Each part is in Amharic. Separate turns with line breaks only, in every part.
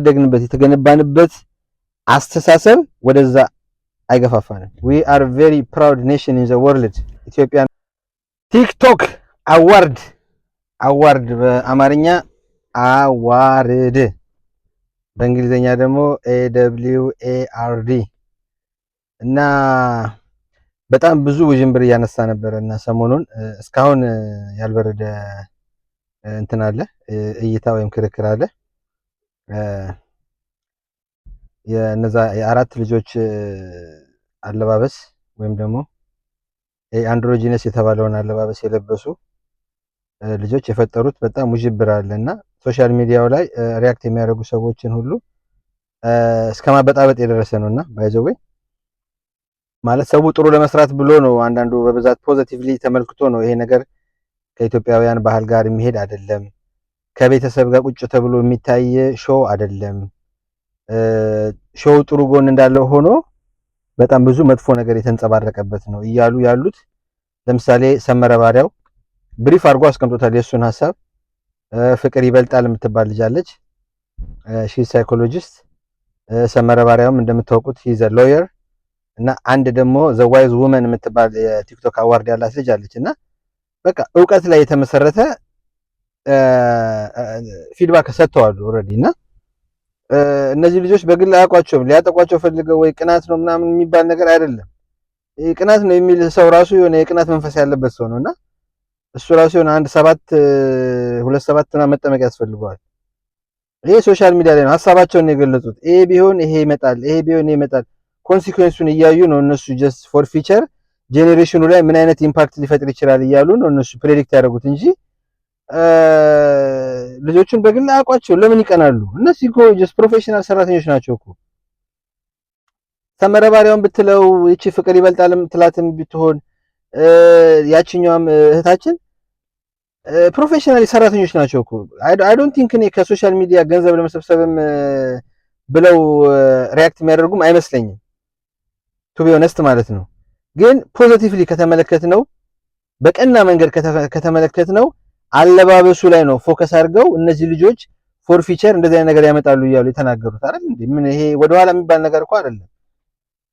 ደግንበት የተገነባንበት አስተሳሰብ ወደዛ አይገፋፋንም። we are very proud nation in the world ኢትዮጵያ ቲክቶክ አዋርድ በአማርኛ አዋርድ በእንግሊዘኛ ደግሞ AWARD እና በጣም ብዙ ውዥንብር እያነሳ ነበርና ሰሞኑን እስካሁን ያልበረደ እንትን አለ እይታ ወይም ክርክር አለ። የነዛ የአራት ልጆች አለባበስ ወይም ደግሞ አንድሮጂነስ የተባለውን አለባበስ የለበሱ ልጆች የፈጠሩት በጣም ውዥብር አለና ሶሻል ሚዲያው ላይ ሪያክት የሚያደርጉ ሰዎችን ሁሉ እስከማበጣበጥ የደረሰ ነውና ባይዘዌ ማለት ሰው ጥሩ ለመስራት ብሎ ነው። አንዳንዱ በብዛት ፖዚቲቭሊ ተመልክቶ ነው ይሄ ነገር ከኢትዮጵያውያን ባህል ጋር የሚሄድ አይደለም፣ ከቤተሰብ ጋር ቁጭ ተብሎ የሚታይ ሾው አይደለም። ሾው ጥሩ ጎን እንዳለው ሆኖ በጣም ብዙ መጥፎ ነገር የተንጸባረቀበት ነው እያሉ ያሉት። ለምሳሌ ሰመረ ባሪያው ብሪፍ አድርጎ አስቀምጦታል የሱን ሐሳብ። ፍቅር ይበልጣል የምትባል ልጅ አለች፣ ሺ ሳይኮሎጂስት። ሰመረ ባሪያውም እንደምታውቁት ሂዝ ሎየር እና አንድ ደግሞ ዘ ዋይዝ ውመን የምትባል የቲክቶክ አዋርድ ያላት ልጅ አለች። እና በቃ እውቀት ላይ የተመሰረተ ፊድባክ ሰጥተዋል ኦልሬዲ። እና እነዚህ ልጆች በግል አያውቋቸውም፣ ሊያጠቋቸው ፈልገው ወይ ቅናት ነው ምናምን የሚባል ነገር አይደለም። ይሄ ቅናት ነው የሚል ሰው ራሱ የሆነ የቅናት መንፈስ ያለበት ሰው ነውና እሱ ራሱ የሆነ 2-7 መጠመቅ ያስፈልገዋል። ይሄ ሶሻል ሚዲያ ላይ ነው ሐሳባቸውን የገለጹት። ይሄ ቢሆን ይሄ ይመጣል፣ ይሄ ቢሆን ይሄ ይመጣል። ኮንሲኩዌንሱን እያዩ ነው እነሱ ጀስት ፎር ፊቸር ጄኔሬሽኑ ላይ ምን አይነት ኢምፓክት ሊፈጥር ይችላል እያሉ ነው እነሱ ፕሬዲክት ያደርጉት እንጂ ልጆቹን በግል አያውቋቸው። ለምን ይቀናሉ? እነሱ እኮ ጀስት ፕሮፌሽናል ሰራተኞች ናቸው እኮ። ሰመረ ባሪያውን ብትለው እቺ ፍቅር ይበልጣልም ትላትም ብትሆን ያቺኛውም እህታችን ፕሮፌሽናል ሰራተኞች ናቸው እኮ። አይ ዶንት ቲንክ እኔ ከሶሻል ሚዲያ ገንዘብ ለመሰብሰብም ብለው ሪያክት የሚያደርጉም አይመስለኝም ቱ ቢ ኦነስት ማለት ነው። ግን ፖዚቲቭሊ ከተመለከትነው በቀና መንገድ ከተመለከትነው አለባበሱ ላይ ነው ፎከስ አድርገው እነዚህ ልጆች ፎር ፊቸር እንደዚህ አይነት ነገር ያመጣሉ እያሉ የተናገሩት አይደል እንዴ? ምን ይሄ ወደ ኋላ የሚባል ነገር እኮ አይደለም።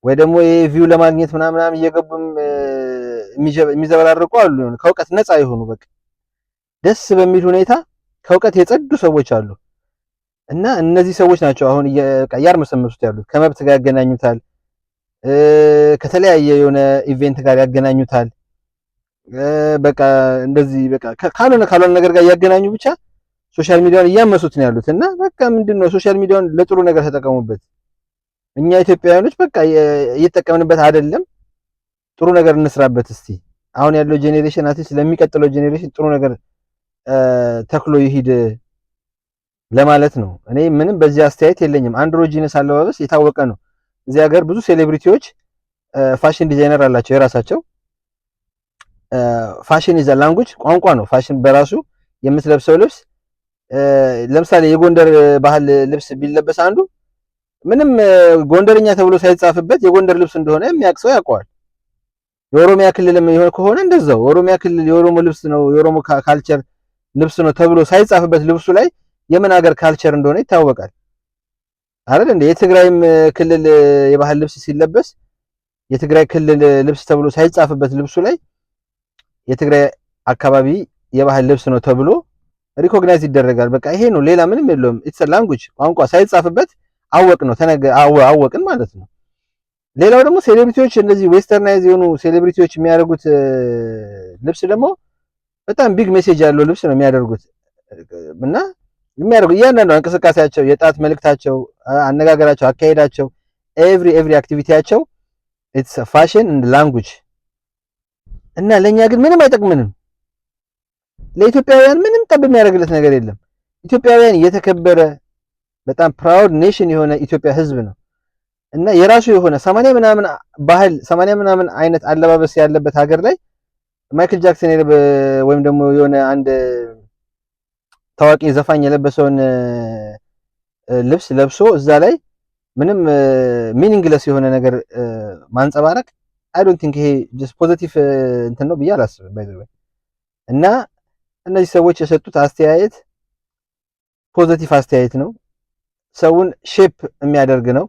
ወይ ደግሞ ይሄ ቪው ለማግኘት ምናምን እየገቡም የሚዘበራርቁ አሉ። ከእውቀት ነፃ የሆኑ በቃ ደስ በሚል ሁኔታ ከእውቀት የጸዱ ሰዎች አሉ። እና እነዚህ ሰዎች ናቸው አሁን እያርመሰመሱት ያሉት። ከመብት ጋር ያገናኙታል፣ ከተለያየ የሆነ ኢቨንት ጋር ያገናኙታል። በቃ እንደዚህ በቃ ካልሆነ ነገር ጋር ያገናኙ ብቻ ሶሻል ሚዲያውን እያመሱት ነው ያሉት። እና በቃ ምንድነው ሶሻል ሚዲያውን ለጥሩ ነገር ተጠቀሙበት። እኛ ኢትዮጵያውያኖች በቃ እየተጠቀምንበት አይደለም፣ ጥሩ ነገር እንስራበት። እስቲ አሁን ያለው ጄኔሬሽን አትሊስት ለሚቀጥለው ጄኔሬሽን ጥሩ ነገር ተክሎ ይሂድ ለማለት ነው። እኔ ምንም በዚህ አስተያየት የለኝም። አንድሮጂነስ አለባበስ የታወቀ ነው። እዚህ ሀገር ብዙ ሴሌብሪቲዎች ፋሽን ዲዛይነር አላቸው የራሳቸው። ፋሽን ኢዝ ላንጉጅ፣ ቋንቋ ነው። ፋሽን በራሱ የምትለብሰው ልብስ ለምሳሌ የጎንደር ባህል ልብስ ቢለበስ አንዱ ምንም ጎንደርኛ ተብሎ ሳይጻፍበት የጎንደር ልብስ እንደሆነ የሚያውቅ ሰው ያውቀዋል። የኦሮሚያ ክልልም ይሆን ከሆነ እንደዛው ኦሮሚያ ክልል የኦሮሞ ልብስ ነው የኦሮሞ ካልቸር ልብስ ነው ተብሎ ሳይጻፍበት ልብሱ ላይ የምን ሀገር ካልቸር እንደሆነ ይታወቃል አይደል እንዴ? የትግራይም ክልል የባህል ልብስ ሲለበስ የትግራይ ክልል ልብስ ተብሎ ሳይጻፍበት ልብሱ ላይ የትግራይ አካባቢ የባህል ልብስ ነው ተብሎ ሪኮግናይዝ ይደረጋል። በቃ ይሄ ነው፣ ሌላ ምንም የለውም። ኢትስ ላንጉጅ፣ ቋንቋ ሳይጻፍበት አወቅ ነው አወቅን ማለት ነው። ሌላው ደግሞ ሴሌብሪቲዎች እንደዚህ ዌስተርናይዝ የሆኑ ሴሌብሪቲዎች የሚያደርጉት ልብስ ደግሞ በጣም ቢግ ሜሴጅ ያለው ልብስ ነው የሚያደርጉት። እና የሚያደርጉ እያንዳንዱ እንቅስቃሴያቸው፣ የጣት መልእክታቸው፣ አነጋገራቸው፣ አካሄዳቸው፣ ኤቭሪ አክቲቪቲያቸው ኢትስ ፋሽን ኤንድ ላንጉጅ። እና ለኛ ግን ምንም አይጠቅምንም። ለኢትዮጵያውያን ምንም ጠብ የሚያደርግለት ነገር የለም። ኢትዮጵያውያን የተከበረ በጣም ፕራውድ ኔሽን የሆነ ኢትዮጵያ ህዝብ ነው። እና የራሱ የሆነ 80 ምናምን ባህል 80 ምናምን አይነት አለባበስ ያለበት ሀገር ላይ ማይክል ጃክሰን ወይም ደግሞ የሆነ አንድ ታዋቂ ዘፋኝ የለበሰውን ልብስ ለብሶ እዛ ላይ ምንም ሚኒንግለስ የሆነ ነገር ማንጸባረቅ አይ ዶንት ቲንክ ይሄ ጀስት ፖዚቲቭ እንትን ነው ብዬ አላስብም። ባይ ዘ ወይ እና እነዚህ ሰዎች የሰጡት አስተያየት ፖዚቲቭ አስተያየት ነው። ሰውን ሼፕ የሚያደርግ ነው።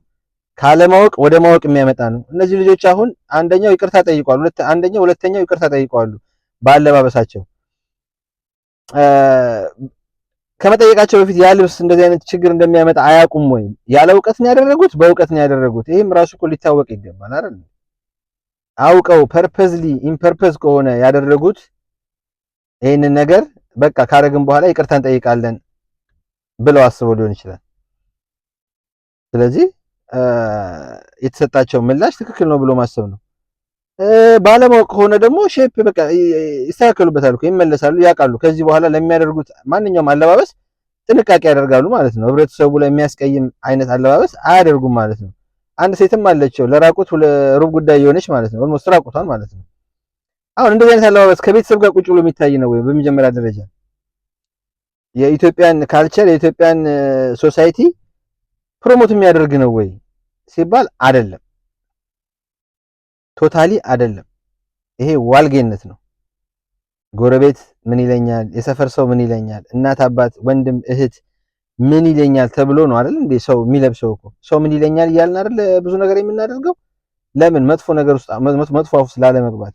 ካለማወቅ ወደ ማወቅ የሚያመጣ ነው። እነዚህ ልጆች አሁን አንደኛው ይቅርታ ጠይቋል፣ ሁለተኛው ይቅርታ ጠይቋሉ ባለባበሳቸው። ከመጠየቃቸው በፊት ያ ልብስ እንደዚህ አይነት ችግር እንደሚያመጣ አያውቁም ወይ? ያለ እውቀት ነው ያደረጉት? በእውቀት ነው ያደረጉት? ይሄም ራሱ እኮ ሊታወቅ ይገባል አይደል? አውቀው ፐርፐዝሊ ኢምፐርፐዝ ከሆነ ያደረጉት ይሄንን ነገር በቃ ካረግን በኋላ ይቅርታ እንጠይቃለን ብለው አስበው ሊሆን ይችላል። ስለዚህ የተሰጣቸው ምላሽ ትክክል ነው ብሎ ማሰብ ነው። ባለማወቅ ከሆነ ደግሞ ሼፕ በቃ ይስተካከሉበታል እኮ ይመለሳሉ፣ ያውቃሉ። ከዚህ በኋላ ለሚያደርጉት ማንኛውም አለባበስ ጥንቃቄ ያደርጋሉ ማለት ነው። ህብረተሰቡ ላይ የሚያስቀይም አይነት አለባበስ አያደርጉም ማለት ነው። አንድ ሴትም አለችው ለራቁት ሩብ ጉዳይ የሆነች ማለት ነው። ኦልሞስት ራቁቷን ማለት ነው። አሁን እንደዚህ አይነት አለባበስ ከቤተሰብ ጋር ቁጭ ብሎ የሚታይ ነው ወይ? በመጀመሪያ ደረጃ የኢትዮጵያን ካልቸር የኢትዮጵያን ሶሳይቲ ፕሮሞት የሚያደርግ ነው ወይ ሲባል አይደለም። ቶታሊ አይደለም። ይሄ ዋልጌነት ነው። ጎረቤት ምን ይለኛል፣ የሰፈር ሰው ምን ይለኛል፣ እናት አባት፣ ወንድም እህት ምን ይለኛል ተብሎ ነው አይደል እንዴ ሰው የሚለብሰው እኮ። ሰው ምን ይለኛል እያልን አይደል ብዙ ነገር የምናደርገው። ለምን? መጥፎ ነገር ውስጥ መጥፎ ውስጥ ላለመግባት።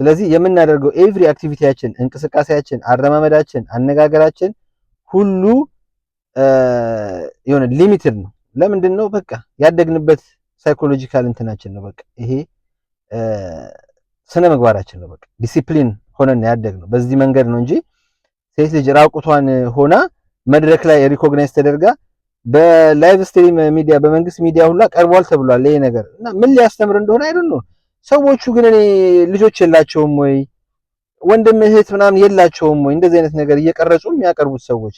ስለዚህ የምናደርገው ኤቭሪ አክቲቪቲያችን፣ እንቅስቃሴያችን፣ አረማመዳችን፣ አነጋገራችን ሁሉ የሆነ ሊሚትድ ነው። ለምንድን ነው? በቃ ያደግንበት ሳይኮሎጂካል እንትናችን ነው። በቃ ይሄ ስነ ምግባራችን ነው። በቃ ዲሲፕሊን ሆነን ያደግነው በዚህ መንገድ ነው እንጂ ሴት ልጅ ራቁቷን ሆና መድረክ ላይ ሪኮግናይዝ ተደርጋ በላይቭ ስትሪም ሚዲያ በመንግስት ሚዲያ ሁላ ቀርቧል ተብሏል ይሄ ነገር እና ምን ሊያስተምር እንደሆነ አይደል ነው። ሰዎቹ ግን እኔ ልጆች የላቸውም ወይ ወንድም እህት ምናምን የላቸውም ወይ እንደዚህ አይነት ነገር እየቀረጹ የሚያቀርቡት ሰዎች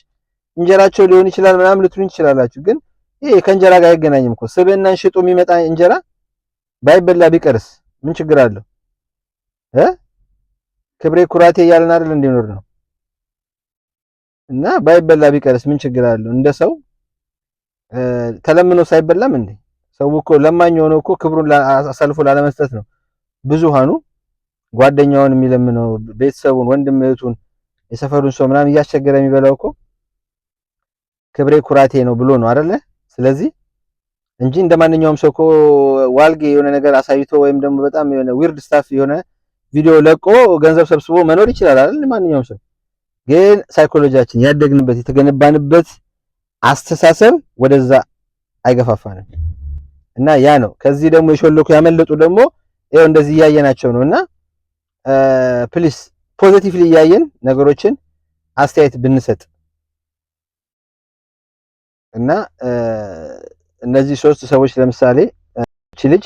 እንጀራቸው ሊሆን ይችላል ምናምን ልትሉኝ ትችላላችሁ። ግን ይሄ ከእንጀራ ጋር አይገናኝም እኮ። ስብዕናን ሽጦ የሚመጣ እንጀራ ባይበላ ቢቀርስ ምን ችግር አለው? ክብሬ ኩራቴ እያልን አይደል እንዲኖር ነው። እና ባይበላ ቢቀርስ ምን ችግር አለው? እንደ ሰው ተለምኖ ሳይበላም እንዴ? ሰው እኮ ለማኝ ሆኖ እኮ ክብሩን አሳልፎ ላለመስጠት ነው ብዙሃኑ ጓደኛውን የሚለምነው፣ ቤተሰቡን፣ ወንድም እህቱን፣ የሰፈሩን ሰው ምናምን እያስቸገረ የሚበላው እኮ ክብሬ ኩራቴ ነው ብሎ ነው አይደለ? ስለዚህ እንጂ እንደማንኛውም ሰው እኮ ዋልጌ የሆነ ነገር አሳይቶ ወይም ደግሞ በጣም የሆነ ዊርድ ስታፍ የሆነ ቪዲዮ ለቆ ገንዘብ ሰብስቦ መኖር ይችላል አይደል? ማንኛውም ሰው ግን ሳይኮሎጂያችን ያደግንበት የተገነባንበት አስተሳሰብ ወደዛ አይገፋፋንም እና ያ ነው። ከዚህ ደግሞ የሾለኩ ያመለጡ ደግሞ ይኸው እንደዚህ እያየናቸው ነው። እና ፕሊስ ፖዚቲቭሊ እያየን ነገሮችን አስተያየት ብንሰጥ እና እነዚህ ሶስት ሰዎች ለምሳሌ እቺ ልጅ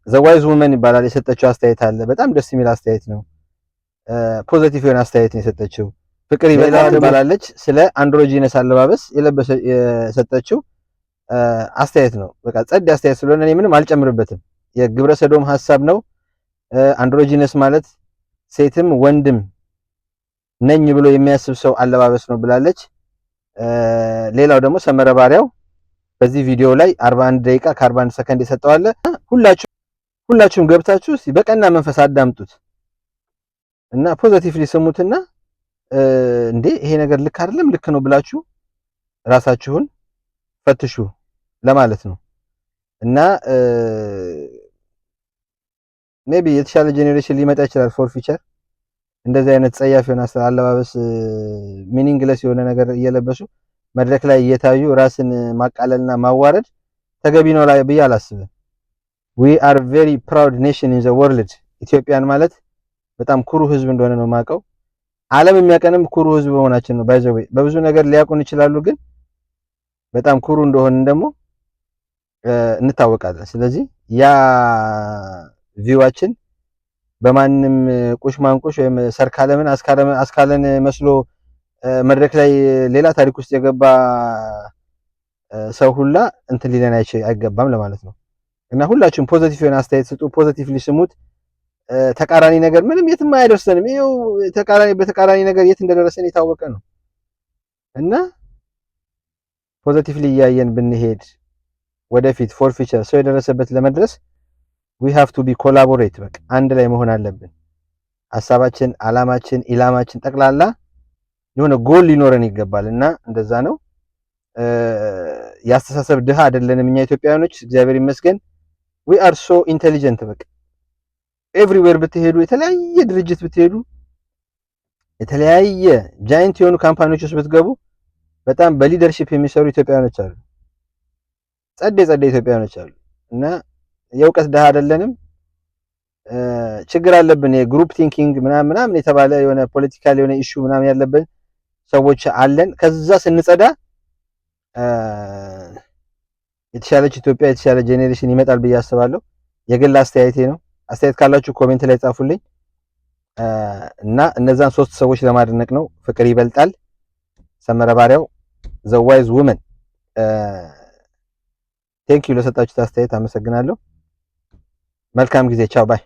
ዘዋይዝ ውመን ይባላል የሰጠችው አስተያየት አለ። በጣም ደስ የሚል አስተያየት ነው። ፖዚቲቭ የሆነ አስተያየት ነው የሰጠችው። ፍቅር ይበላል ትባላለች። ስለ አንድሮጂነስ አለባበስ የሰጠችው አስተያየት ነው። በቃ ጸድ አስተያየት ስለሆነ እኔ ምንም አልጨምርበትም። የግብረ ሰዶም ሐሳብ ነው። አንድሮጂነስ ማለት ሴትም ወንድም ነኝ ብሎ የሚያስብ ሰው አለባበስ ነው ብላለች። ሌላው ደግሞ ሰመረ ባሪያው በዚህ ቪዲዮ ላይ 41 ደቂቃ ከ41 ሰከንድ የሰጠው አለ። ሁላችሁም ገብታችሁ እስቲ በቀና መንፈስ አዳምጡት እና ፖዚቲቭሊ ስሙትና እንዴ ይሄ ነገር ልክ አይደለም ልክ ነው ብላችሁ ራሳችሁን ፈትሹ ለማለት ነው። እና ሜቢ የተሻለ ጄኔሬሽን ሊመጣ ይችላል ፎር ፊቸር እንደዚህ አይነት ጸያፍ የሆነ አለባበስ ሚኒንግለስ የሆነ ነገር እየለበሱ መድረክ ላይ እየታዩ ራስን ማቃለልና ማዋረድ ተገቢ ነው ላይ ብዬ አላስብም። we are very proud nation in the world ኢትዮጵያን ማለት በጣም ኩሩ ህዝብ እንደሆነ ነው ማቀው። ዓለም የሚያቀንም ኩሩ ህዝብ በመሆናችን ነው። ባይዘው በብዙ ነገር ሊያቁን ይችላሉ፣ ግን በጣም ኩሩ እንደሆነ ደግሞ እንታወቃለን። ስለዚህ ያ ቪዋችን በማንም ቁሽ ማንቁሽ ወይም ሰርካለምን አስካለን መስሎ መድረክ ላይ ሌላ ታሪክ ውስጥ የገባ ሰው ሁላ እንትን ሊለን አይገባም ለማለት ነው። እና ሁላችሁም ፖዚቲቭ የሆነ አስተያየት ስጡ፣ ፖዚቲቭሊ ስሙት። ተቃራኒ ነገር ምንም የትም አይደርሰንም። ይሄው በተቃራኒ ነገር የት እንደደረሰን የታወቀ ነው። እና ፖዚቲቭሊ እያየን ብንሄድ ወደፊት ፎር ፊቸር ሰው የደረሰበት ለመድረስ we have to be collaborate በቃ አንድ ላይ መሆን አለብን። ሐሳባችን፣ አላማችን፣ ኢላማችን ጠቅላላ የሆነ ጎል ሊኖረን ይገባል እና እንደዛ ነው። ያስተሳሰብ ድሃ አይደለንም እኛ ኢትዮጵያውያኖች እግዚአብሔር ይመስገን we are so intelligent በቃ ኤቭሪዌር ብትሄዱ የተለያየ ድርጅት ብትሄዱ የተለያየ ጃይንት የሆኑ ካምፓኒዎች ውስጥ ብትገቡ በጣም በሊደርሺፕ የሚሰሩ ኢትዮጵያውያኖች አሉ ጸደ ኢትዮጵያውያኖች አሉ እና የእውቀት ድሃ አይደለንም ችግር አለብን የግሩፕ ቲንኪንግ ምናምን የተባለ የሆነ ፖለቲካል የሆነ ኢሹ ምናምን ያለብን ሰዎች አለን ከዛ ስንጸዳ የተሻለች ኢትዮጵያ የተሻለ ጄኔሬሽን ይመጣል ብዬ አስባለሁ የግል አስተያየቴ ነው አስተያየት ካላችሁ ኮሜንት ላይ ጻፉልኝ እና እነዛን ሶስት ሰዎች ለማድነቅ ነው ፍቅር ይበልጣል ሰመረ ባሪያው ዘ ዋይዝ ውመን ቴንክ ዩ ለሰጣችሁት አስተያየት አመሰግናለሁ መልካም ጊዜ ቻው ባይ